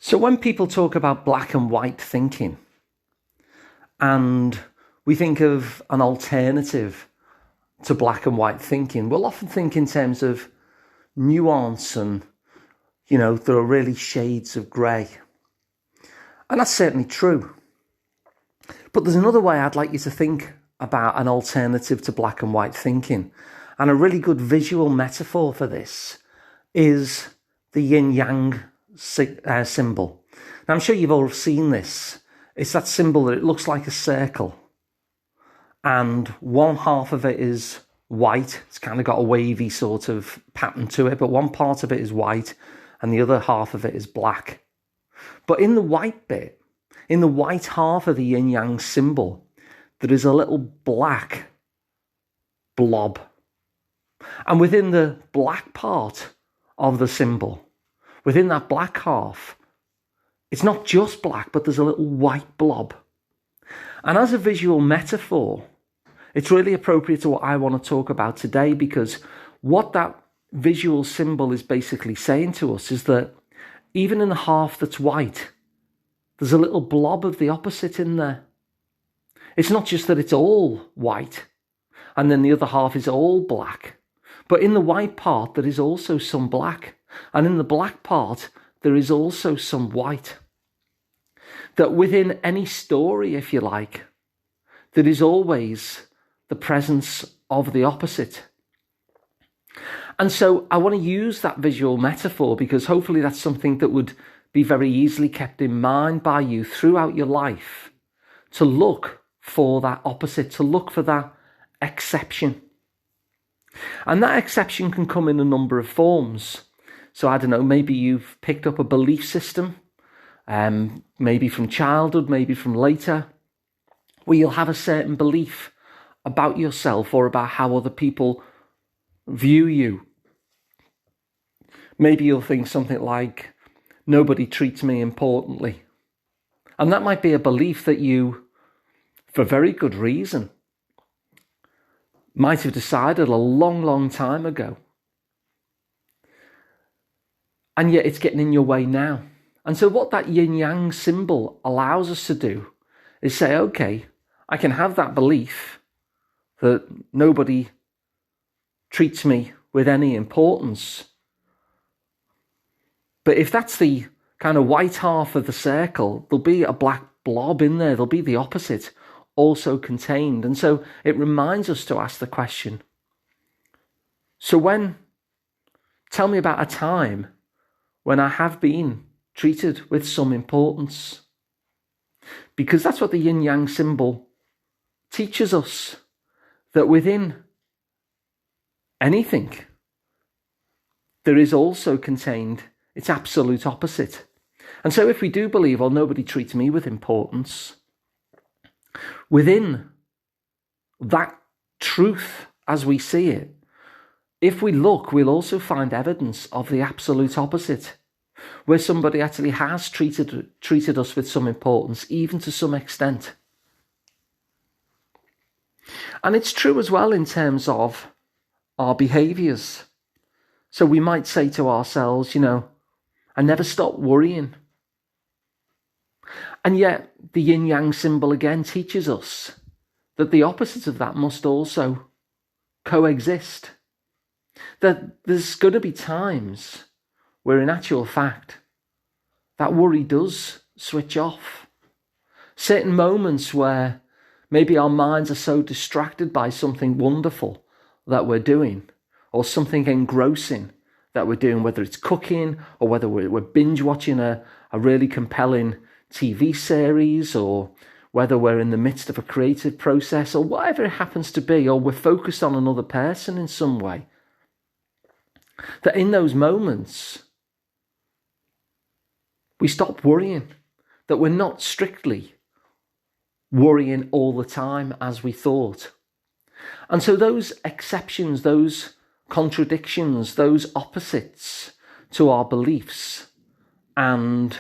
So when people talk about black and white thinking, and we think of an alternative to black and white thinking, we'll often think in terms of nuance and, there are really shades of grey. And that's certainly true. But there's another way I'd like you to think about an alternative to black and white thinking. And a really good visual metaphor for this is the yin-yang symbol. Now, I'm sure you've all seen this. It's that symbol that it looks like a circle. And one half of it is white. It's kind of got a wavy sort of pattern to it, but one part of it is white and the other half of it is black. But in the white bit, in the white half of the yin-yang symbol, there is a little black blob. And within the black part of the symbol, within that black half, it's not just black, but there's a little white blob. And as a visual metaphor, it's really appropriate to what I want to talk about today, because what that visual symbol is basically saying to us is that even in the half that's white, there's a little blob of the opposite in there. It's not just that it's all white and then the other half is all black, but in the white part there is also some black, and in the black part there is also some white. That within any story, if you like, there is always the presence of the opposite. And so I want to use that visual metaphor because hopefully that's something that would be very easily kept in mind by you throughout your life, to look for that opposite, to look for that exception. And that exception can come in a number of forms. So I don't know, maybe you've picked up a belief system, maybe from childhood, maybe from later, where you'll have a certain belief about yourself or about how other people view you. Maybe you'll think something like, nobody treats me importantly. And that might be a belief that you, for very good reason, might have decided a long, long time ago. And yet it's getting in your way now. And so what that yin-yang symbol allows us to do is say, okay, I can have that belief that nobody treats me with any importance. But if that's the kind of white half of the circle, there'll be a black blob in there. There'll be the opposite also contained. And so it reminds us to ask the question, so tell me about a time when I have been treated with some importance. Because that's what the yin-yang symbol teaches us, that within anything, there is also contained its absolute opposite. And so if we do believe, well, nobody treats me with importance, within that truth as we see it, if we look, we'll also find evidence of the absolute opposite, where somebody actually has treated us with some importance, even to some extent. And it's true as well in terms of our behaviours. So we might say to ourselves, I never stop worrying. And yet the yin-yang symbol again teaches us that the opposite of that must also coexist. That there's going to be times where in actual fact that worry does switch off. Certain moments where maybe our minds are so distracted by something wonderful that we're doing, or something engrossing that we're doing, whether it's cooking or whether we're binge watching a really compelling TV series, or whether we're in the midst of a creative process, or whatever it happens to be, or we're focused on another person in some way, that in those moments we stop worrying, that we're not strictly worrying all the time as we thought. And so those exceptions, those contradictions, those opposites to our beliefs and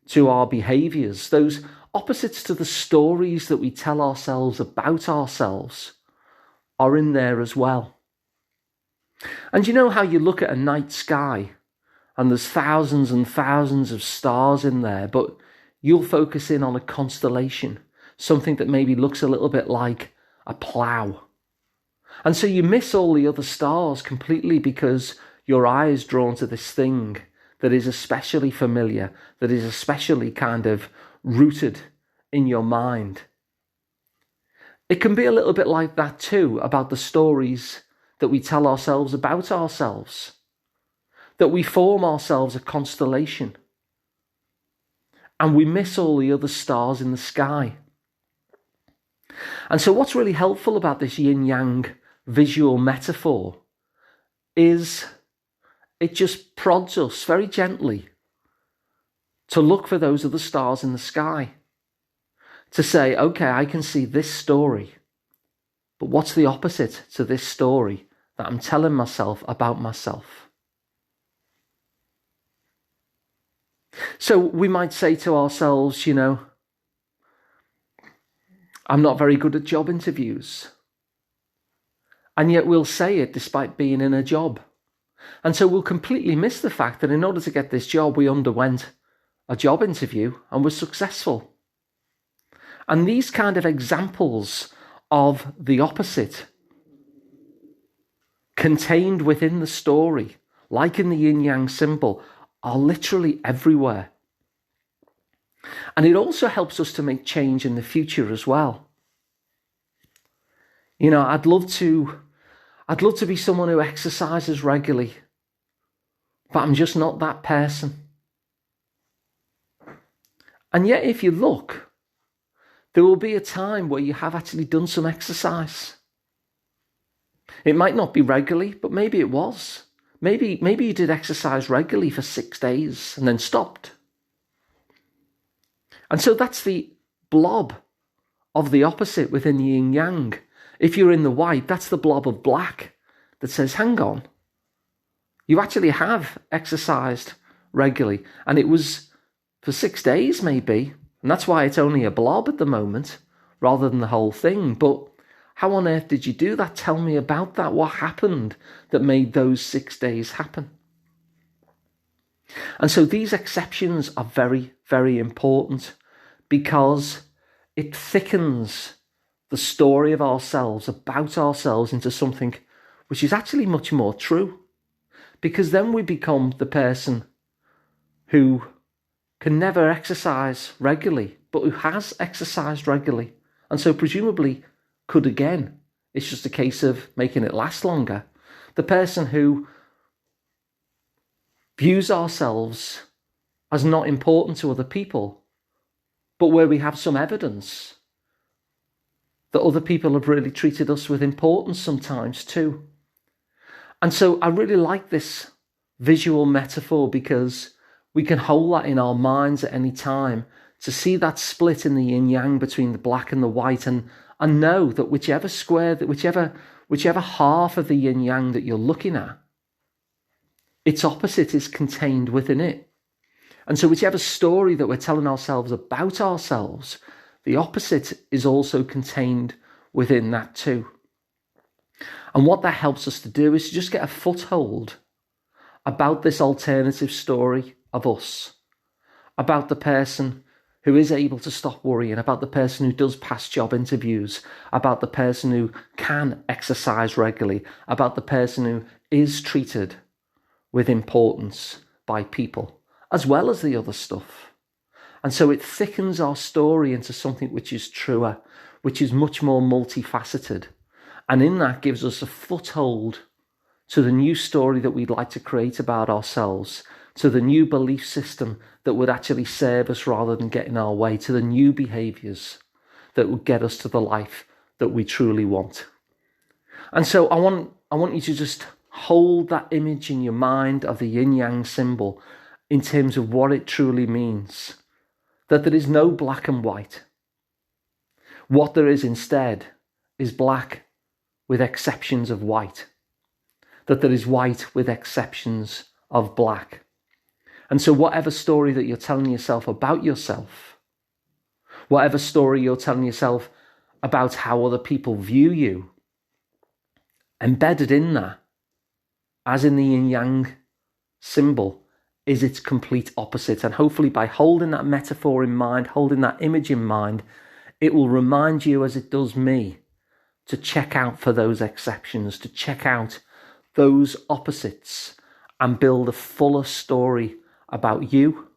to our behaviours, those opposites to the stories that we tell ourselves about ourselves, are in there as well. And you know how you look at a night sky and there's thousands and thousands of stars in there, but you'll focus in on a constellation, something that maybe looks a little bit like a plough. And so you miss all the other stars completely because your eye is drawn to this thing that is especially familiar, that is especially kind of rooted in your mind. It can be a little bit like that too, about the stories that we tell ourselves about ourselves, that we form ourselves a constellation, and we miss all the other stars in the sky. And so what's really helpful about this yin-yang visual metaphor is it just prods us very gently to look for those other stars in the sky, to say, okay, I can see this story, but what's the opposite to this story that I'm telling myself about myself? So we might say to ourselves, I'm not very good at job interviews. And yet we'll say it despite being in a job. And so we'll completely miss the fact that in order to get this job, we underwent a job interview and were successful. And these kind of examples of the opposite contained within the story, like in the yin-yang symbol, are literally everywhere. And it also helps us to make change in the future as well. I'd love to be someone who exercises regularly, but I'm just not that person. And yet, if you look, there will be a time where you have actually done some exercise. It might not be regularly, but maybe it was. Maybe you did exercise regularly for 6 days and then stopped. And so that's the blob of the opposite within the yin-yang. If you're in the white, that's the blob of black that says, hang on, you actually have exercised regularly. And it was for 6 days maybe, and that's why it's only a blob at the moment rather than the whole thing. But how on earth did you do that? Tell me about that. What happened that made those 6 days happen? And so these exceptions are very, very important because it thickens the story of ourselves, about ourselves, into something which is actually much more true. Because then we become the person who can never exercise regularly, but who has exercised regularly. And so presumably could again. It's just a case of making it last longer. The person who views ourselves as not important to other people, but where we have some evidence that other people have really treated us with importance sometimes too. And so I really like this visual metaphor because we can hold that in our minds at any time to see that split in the yin-yang between the black and the white, and know that whichever half of the yin-yang that you're looking at, its opposite is contained within it. And so whichever story that we're telling ourselves about ourselves, the opposite is also contained within that too. And what that helps us to do is to just get a foothold about this alternative story of us, about the person who is able to stop worrying, about the person who does pass job interviews, about the person who can exercise regularly, about the person who is treated with importance by people, as well as the other stuff. And so it thickens our story into something which is truer, which is much more multifaceted. And in that gives us a foothold to the new story that we'd like to create about ourselves, to the new belief system that would actually serve us rather than get in our way, to the new behaviours that would get us to the life that we truly want. And so I want you to just hold that image in your mind of the yin-yang symbol in terms of what it truly means. That there is no black and white. What there is instead is black with exceptions of white. That there is white with exceptions of black. And so whatever story that you're telling yourself about yourself, whatever story you're telling yourself about how other people view you, embedded in that, as in the yin-yang symbol, is its complete opposite. And hopefully by holding that metaphor in mind, holding that image in mind, it will remind you, as it does me, to check out for those exceptions, to check out those opposites and build a fuller story about you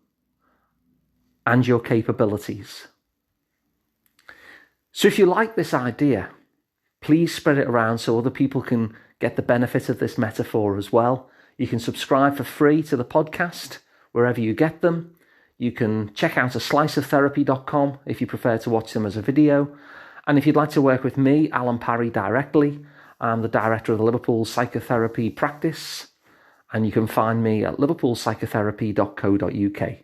and your capabilities. So if you like this idea, please spread it around so other people can get the benefit of this metaphor as well. You can subscribe for free to the podcast wherever you get them. You can check out sliceoftherapy.com if you prefer to watch them as a video. And if you'd like to work with me, Alun Parry, directly, I'm the director of the Liverpool Psychotherapy practice, and you can find me at liverpoolpsychotherapy.co.uk.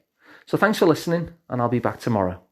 So thanks for listening, and I'll be back tomorrow.